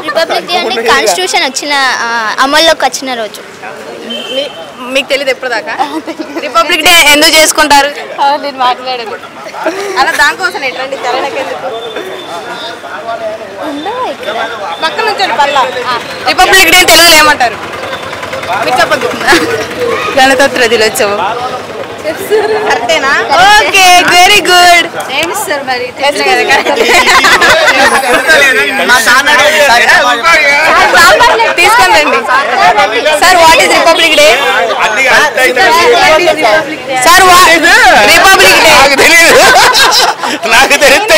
Republic day అంటే constitution వచ్చిన అమల్లోకి వచ్చిన రోజు. మీకు తెలియదు ఎప్పుడు దాకా రిపబ్లిక్ డే ఎందుకు చేసుకుంటారు? నేను మాట్లాడాను అలా దానికోసం ఎట్లాంటి తెలంగాణకెందుకు పక్కన నుంచి పల్లా రిపబ్లిక్ డే తెలుగులో ఏమంటారు మీరు చెప్పదు? గణతంత్ర దినోత్సవం. కరెక్టేనా? Okay, very good. ఏమి సార్ మరి తీసుకొని రండి sir. What is republic day? Sir republic day నాకు తెలిస్తే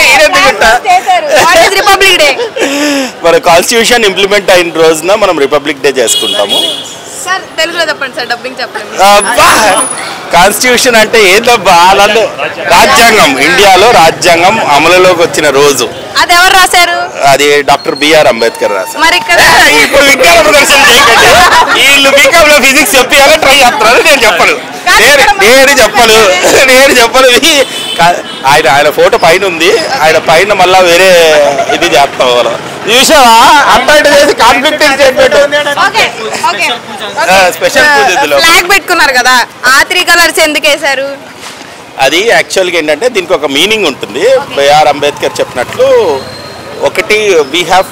వాట్ ఈస్ రిపబ్లిక్ డే? మన కాన్స్టిట్యూషన్ ఇంప్లిమెంట్ అయిన రోజున మనం రిపబ్లిక్ డే చేసుకుంటాము. సార్ తెలుగులో చెప్పండి సార్, డబ్బింగ్ చెప్పండి. కాన్స్టిట్యూషన్ అంటే ఏంటబ్బా? రాజ్యాంగం, ఇండియాలో రాజ్యాంగం అమలులోకి వచ్చిన రోజు. అది ఎవరు రాశారు? అది డాక్టర్ బిఆర్ అంబేద్కర్ రాశారు. మరి ఇక్కడ ఇప్పుడు విజ్ఞాన ప్రదర్శన చేయకండి. వీళ్ళు బీకామ్ లో ఫిజిక్స్ చెప్పాలని ట్రై చేస్తున్నారు. నేను చెప్పను, నేను చెప్పను. ఆయన ఫోటో పైన ఉంది, ఆయన పైన మళ్ళా వేరే ఇది చేస్తాం. వాళ్ళు చూసావా అట్లాంటి చేసి కాన్ఫ్లిక్ట్ స్పెషల్ ఫ్లాగ్ పెట్టుకున్నారు కదా, ఆ 3 కలర్స్ ఎందుకు వేశారు? అది యాక్చువల్గా ఏంటంటే దీనికి ఒక మీనింగ్ ఉంటుంది. బిఆర్ అంబేద్కర్ చెప్పినట్లు, ఒకటి we have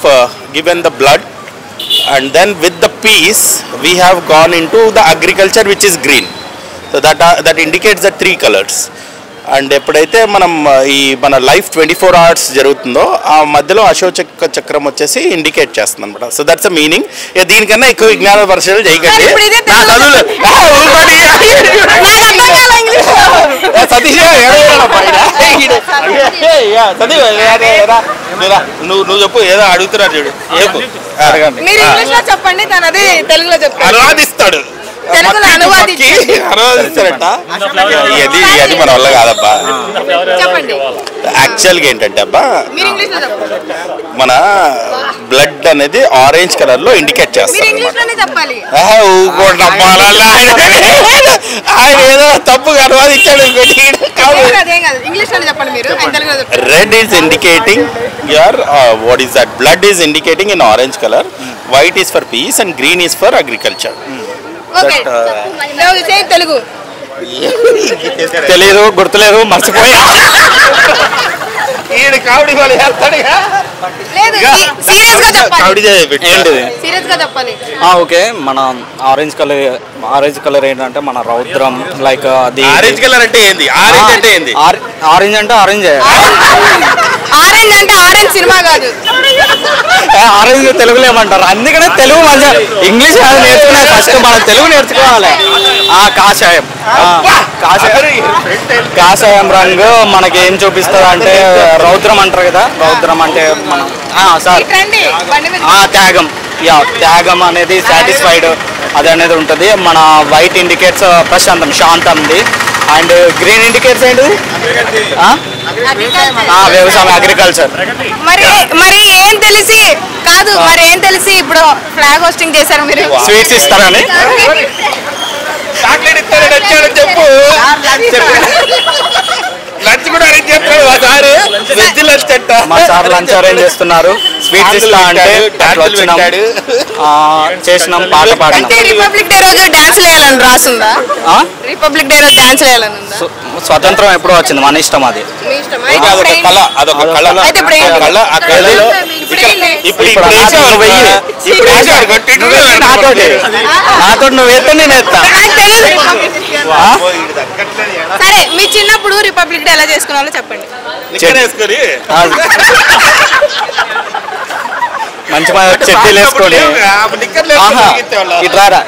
given the blood and then with the peace we have gone into the agriculture which is green. So that indicates the 3 colours. And ఎప్పుడైతే మనం మన లైఫ్ 24 hours జరుగుతుందో ఆ మధ్యలో అశోక చక్రం వచ్చేసి ఇండికేట్ చేస్తుంది అనమాట. So that's a meaning. దీనికన్నా ఎక్కువ విజ్ఞాన పరిశీలన చేయకండి. నువ్వు చెప్పు, ఏదో అడుగుతున్నారు చూడు. చెప్పండి, తనది తెలుగులో చెప్పండి. అనువాదిస్తాడు, అనువాదిస్తారట. అది మన వల్ల కాదబ్బా. యాక్చువల్గా ఏంటంటే అబ్బా, మన బ్లడ్ అనేది ఆరెంజ్ కలర్ లో ఇండికేట్ చేస్తారు. ఆయన ఏదో తప్పుగా అనువాదించాడు. Red is indicating your what is that, blood is indicating in orange colour, white is for peace and green is for agriculture. Telugu తెలియదు, గుర్తులేదు, మర్చిపోయా. ఓకే, మన ఆరెంజ్ కలర్ ఏంటంటే మన రౌద్రం. లైక్ అది ఆరెంజ్ కలర్ అంటే ఏంది? ఆరెంజ్ అంటే ఏంది? ఆరెంజ్ అంటే ఆరెంజ్ ఆరెంజ్ సినిమా కాదు. ఆరెంజ్ తెలుగులో ఏమంటారు? అందుకనే తెలుగు మంచిగా, ఇంగ్లీష్ నేర్చుకునే ఫస్ట్ మనం తెలుగు నేర్చుకోవాలి. కాషాయం, కాషాయం రంగు మనకి ఏం చూపిస్తుంది అంటే రౌద్రం అంటారు కదా. రౌద్రం అంటే మనం సార్ త్యాగం. త్యాగం అనేది సాటిస్ఫైడ్ అది అనేది ఉంటుంది. మన వైట్ ఇండికేట్స్ ప్రశాంతం, శాంతంది. అండ్ గ్రీన్ ఇండికేట్స్ ఏంటిది? వ్యవసాయం, అగ్రికల్చర్. మరి ఏం తెలిసి కాదు, మరి ఏం తెలిసి ఇప్పుడు ఫ్లాగ్ హోస్టింగ్ చేశారు మీరు? స్వీట్స్ ఇస్తారని. చాక్లెట్ ఇస్తారని వచ్చాడని చెప్పు. లంచ్ కూడా అరేంజ్ చేస్తాడు మా సార్. వెజ్ లంచ్ అంట. మా సార్ లంచ్ అరేంజ్ చేస్తున్నారు. స్వీట్స్ ఇస్తా అంటే చేసినాం, పాట పాడినాం. రిపబ్లిక్ డే రోజు డాన్స్ వేయాలని రాసుందా? రిపబ్లిక్ డే రోజు డాన్స్ వేయాలని ఉందా? స్వతంత్రం ఎప్పుడో వచ్చింది, మన ఇష్టం అది. నాతో నువ్వు వేస్తే నేను వేస్తా. సరే, మీ చిన్నప్పుడు రిపబ్లిక్ డే ఎలా చేసుకున్నారో చెప్పండి. మంచి చెడ్డీలు వేసుకొని ఇట్రారా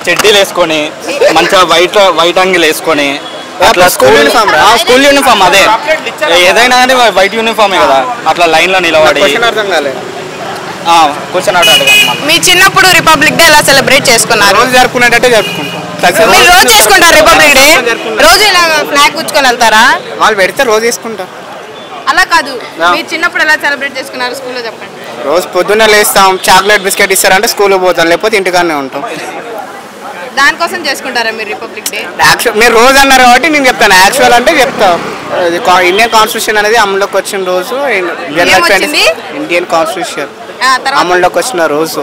చెడ్డీలు వేసుకొని మంచిగా వైట్ అంగిల్ వేసుకొని అట్లా స్కూల్ యూనిఫామ్ అదే ఏదైనా కానీ వైట్ యూనిఫామే కదా. అట్లా లైన్ లో నిలబడి కూర్చొని మీ చిన్నప్పుడు రిపబ్లిక్ డే ఎలా సెలబ్రేట్ చేసుకున్నారు? రోజు జరుపుకునేటట్టే జరుపుకుంటాం. మీరు రోజు చేసుకుంటారు రిపబ్లిక్ డే? రోజు ఇలా ఫ్లాగ్ కూర్చుకొని వెళ్తారా? వాళ్ళు పెడితే రోజు చేసుకుంటాం. అలా కాదు, మీరు చిన్నప్పుడు ఎలా సెలబ్రేట్ చేసుకున్నారు స్కూల్లో చెప్పండి. రోజు పొద్దున్నే లేస్తాం, చాక్లెట్ బిస్కెట్ ఇస్తారంటే స్కూల్కి పోతాం, లేకపోతే ఇంటికానే ఉంటాం. దానికోసం చేసుకుంటారా మీరు రిపబ్లిక్ డే? యాక్చువల్ మీరు రోజు అన్నారు కాబట్టి నేను చెప్తాను. యాక్చువల్ అంటే చెప్తా, ఇండియన్ కాన్స్టిట్యూషన్ అనేది అమల్లోకి వచ్చిన రోజు ఇండియన్ కాన్స్టిట్యూషన్ అమల్లోకి వచ్చిన రోజు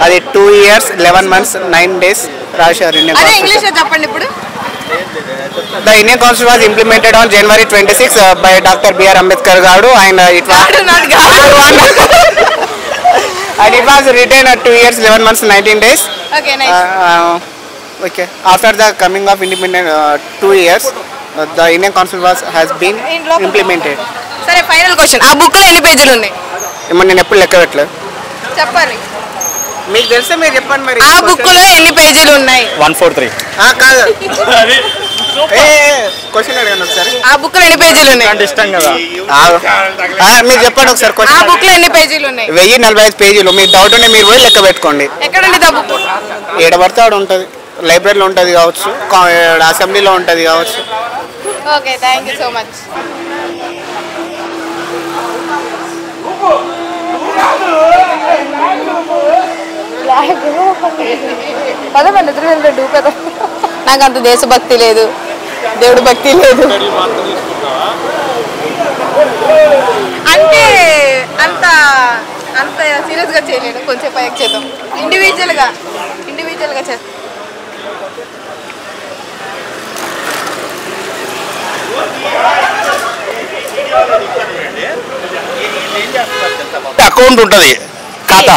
అది 2 years 11 months 9 days రాశారు ఇండియన్ కాన్స్టిట్యూషన్. చెప్పండి ఇప్పుడు. The Indian Constitution was implemented on January 26 by Dr. B.R. Ambedkar garu and it was written at 2 years 11 months 19 days. Okay, nice. Okay. After the coming of independence 2 years the Indian Constitution has been implemented. సరే final question, ఆ book లో ఎన్ని పేజీలు ఉన్నాయి? ఏమన్నా నేను ఎప్పుడు లెక్క పెట్టలేదు. చెప్పాలి. మీకు తెలుసా మీరు చెప్పండి మరి. ఆ బుక్ లో ఎన్ని పేజీలు ఉన్నాయి? 143. కాదు క్వశ్చన్ అడగండి ఒకసారి. ఆ బుక్ లో ఎన్ని పేజీలు ఉన్నాయి? అంటే ఇష్టం కదా. మీరు చెప్పండి ఒకసారి ఆ క్వశ్చన్. బుక్ లో ఎన్ని పేజీలు ఉన్నాయి? 1045 పేజీలు. మీకు డౌట్ ఉంటే మీరు పోయి లెక్క పెట్టుకోండి. ఎక్కడ ఉంది ఆ బుక్? ఏడ పడితే ఆడ ఉంటుంది. లైబ్రరీలో ఉంటుంది కావచ్చు, అసెంబ్లీలో ఉంటుంది కావచ్చు. Okay, thank you so much. నాకు అంత దేశభక్తి లేదు, దేవుడు భక్తి లేదు. అంటే అంత అంత సీరియస్ గా చేయలేను, కొంచెం పైకి చేద్దాం. ఇండివిజువల్ గా చేస్తాం. అకౌంట్ ఉంటుంది, ఖాతా.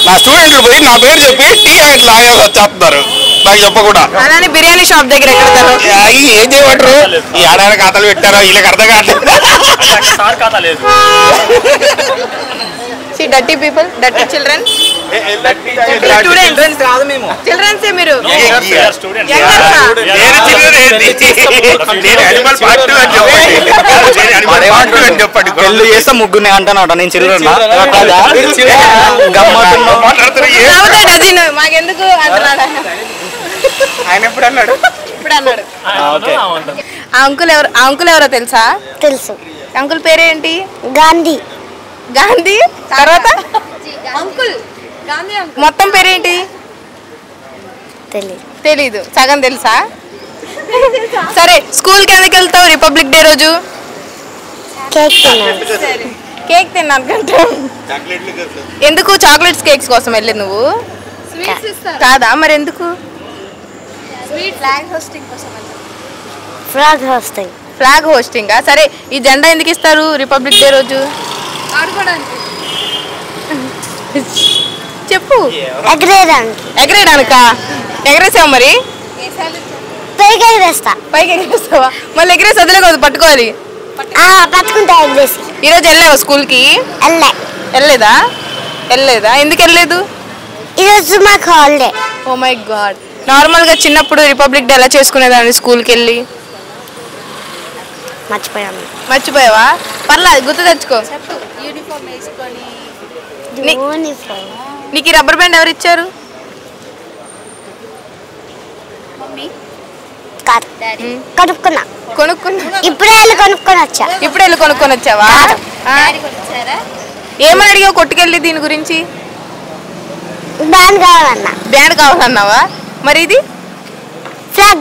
నా స్టూడెంట్లు పోయి నా పేరు చెప్పి టీ హ్యాండ్ లాగా వచ్చేస్తున్నారు నాకు చెప్పకుండా. అలానే బిర్యానీ షాప్ దగ్గర అవి ఏం చేయమంటారు, ఈ ఆడాడ ఖాతాలు పెట్టారో వీళ్ళకి అర్థం కావట్లేదు. Dirty people, dirty children, students కాదు మేము, చిల్డ్రన్స్ మీరు. పెళ్లి చేస్తే ముగ్గురిని అంటున్నాడు, నేను చిల్డ్రన్. మాకెందుకు అంటున్నాడు ఆయన ఎప్పుడు అన్నాడు? ఇప్పుడు అన్నాడు. ఆ అంకుల్ ఎవరో తెలుసా? తెలుసు. అంకుల్ పేరేంటి? గాంధీ. గాంధీ తర్వాత అంకుల్ మొత్తం పేరేంటి? తెలీదు, సగం తెలుసా? సరే, స్కూల్ కి ఎందుకు వెళ్తావు రిపబ్లిక్ డే రోజు? కేక్ తిన్నానుకంటే. ఎందుకు? చాక్లెట్స్ కేక్స్ కోసం వెళ్ళి నువ్వు కాదా? మరి ఎందుకు? Flag hosting. సరే, ఈ జెండా ఎందుకు ఇస్తారు రిపబ్లిక్ డే రోజు? చెప్పు. ఎగరేయడానికా? ఎగరేసావు మరి? పైకి ఎగరేస్తావా? మళ్ళీ ఎగరేసి వదిలే కదా పట్టుకోవాలి. ఈరోజు వెళ్ళావా స్కూల్ కి? వెళ్ళలేదా? ఎందుకు వెళ్ళలేదు? ఈరోజు మాకు holiday. Oh my god. Normal గా చిన్నప్పుడు రిపబ్లిక్ డే ఎలా చేసుకునేదాన్ని స్కూల్కి వెళ్ళి? మర్చిపోయావా? పర్లేదు, గుర్తు తెచ్చుకో. నీకు ఈ రబ్బర్ బ్యాండ్ ఎవరు ఇచ్చారు? కొనుక్కున్నా. ఇప్పుడే వెళ్ళి కొనుక్కొని వచ్చావా? ఏమని అడిగావు కొట్టుకెళ్ళి దీని గురించి? బ్యాండ్ కావాలన్నావా? మరి ఇది ఫ్లాగ్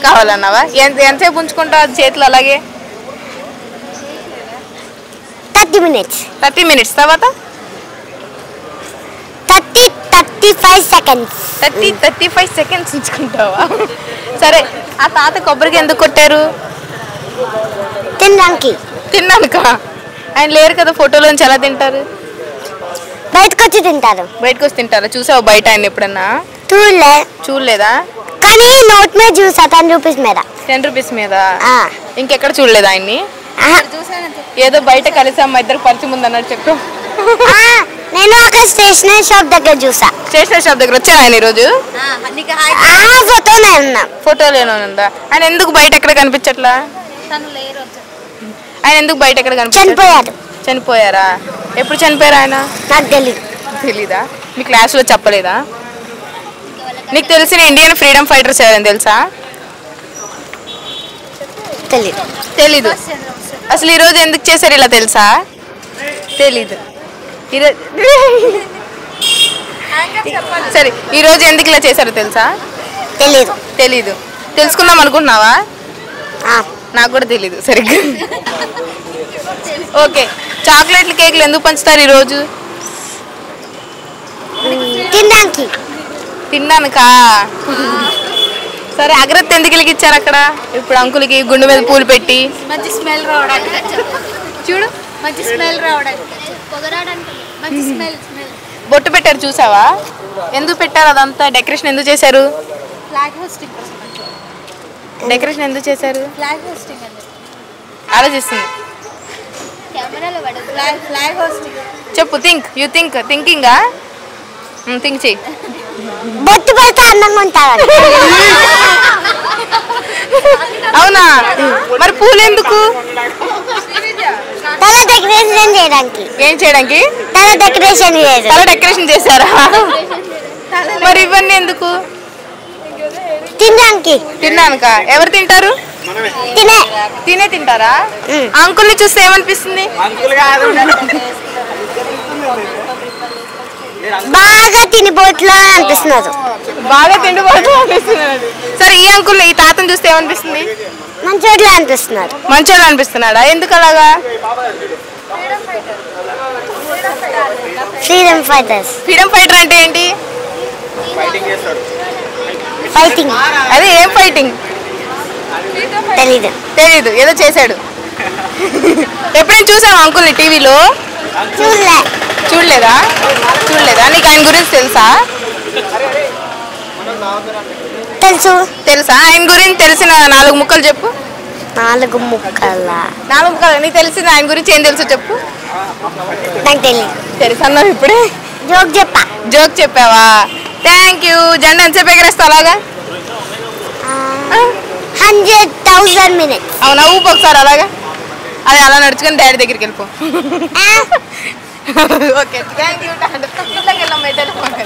కావాలన్నావా? ఎంతసేపు ఉంచుకుంటావు అది చేతిలో? అలాగే 30 minutes. తర్వాత 35 seconds ఉంచుకుంటావా? సరే, ఆ తాత కొబ్బరికి ఎందుకు కొట్టారు? తిన్నానుకా? ఆయన లేరు కదా ఫోటోలోంచి, ఎలా తింటారు? బయటకు వచ్చి తింటారా? చూసావు బయట ఆయన ఎప్పుడన్నా? చూడలేదా? కానీ నోట్ మీద చూసా, 10 rupees మీద. ఇంకెక్కడ చూడలేదు ఆయన్ని? ఏదో బయట కలిసాం, మా ఇద్దరు పరిచయం ఉందన్నాడు. చెప్పు. నేను ఒక స్టేషనరీ షాప్ దగ్గర చూసా. స్టేషనరీ షాప్ దగ్గర వచ్చారు ఆయన ఈరోజు? ఫోటోలేనా ఉందా? ఆయన ఎందుకు బయట ఎక్కడ కనిపించట్లా? ఆయన ఎందుకు బయట ఎక్కడ చనిపోయారా? ఎప్పుడు చనిపోయారు ఆయన? నాకు తెలీదా? మీ క్లాస్ లో చెప్పలేదా? నీకు తెలిసిన ఇండియన్ ఫ్రీడమ్ ఫైటర్స్ ఎవరైనా తెలుసా? తెలీదు. అసలు ఈరోజు ఎందుకు చేశారు ఇలా తెలుసా? తెలీదు. సరే ఈ రోజు ఎందుకు ఇలా చేశారో తెలుసా? తెలీదు. తెలుసుకుందాం అనుకుంటున్నావా? నాకు కూడా తెలీదు సరిగ్గా. ఓకే, చాక్లెట్లు కేకులు ఎందుకు పంచుతారు ఈరోజు? తిన్నానుకా. సరే, అగరత్తి ఎందుకు వెలిగించారు అక్కడ? ఇప్పుడు అంకులకి గుండె మీద పూలు పెట్టి మంచి స్మెల్ రావడానికి. చూడు, మంచి స్మెల్ రావడానికి. మంచి స్మెల్. బొట్టు పెట్టారు చూసావా? ఎందుకు పెట్టారు అదంతా? డెకరేషన్ ఎందుకు చేశారు? Flag hosting. డెకరేషన్ ఎందుకు చేశారు? ఫ్లాగ్ హోస్టింగ్ అండి. ఆలోచిస్తుంది. కెమెరాలో పడదు. Flag hosting. చెప్పు, థింకింగా థింక్ చెయ్యి. బొట్టు పెడితే అందంగా ఉంటారు. అవునా? మరి పూలు ఎందుకు? తల డెకరేషన్ చేయడానికి. ఏం చేయడానికి? తల డెకరేషన్ చేశారా? మరి ఇవన్నీ ఎందుకు? తిన్నానుక. ఎవరు తింటారు? తింటారా? అంకుల్ని చూస్తే ఏమనిపిస్తుంది? బాగా తినిపోట్లా అనిపిస్తున్నారు. బాగా తిండిపోట్లు అనిపిస్తున్నాడు. సరే, ఈ అంకుల్ ఈ తాతను చూస్తే ఏమనిపిస్తుంది? మంచోట్లా అనిపిస్తున్నారు. మంచోళ్ళు అనిపిస్తున్నాడా? ఎందుకు అలాగా? ఫ్రీడమ్ ఫైటర్ అంటే ఏంటి? ఫైటింగ్. అదే, ఏం ఫైటింగ్? తెలీదు. ఏదో చేశాడు. ఎప్పుడైనా చూసావా అంకుల్ని టీవీలో? చూడలేదా? నీకు ఆయన గురించి తెలుసా? తెలుసా? ఆయన గురించి తెలిసిన 4 ముక్కలు చెప్పు. 4 ముక్కలా? 4 ముక్కలు. నీకు తెలిసిన ఆయన గురించి ఏం తెలుసు చెప్పు. నాకు తెలియదు. తెలుసన్నావు ఇప్పుడే. జోక్ చెప్పావా? Thank you. జెండా ఎంతసేపు ఎగరేస్తా అలాగా? 100,000 minutes. అవునా? ఊపు ఒకసారి అలాగా. అది అలా నడుచుకొని డాడీ దగ్గరికి వెళ్ళిపో. Okay, thank you.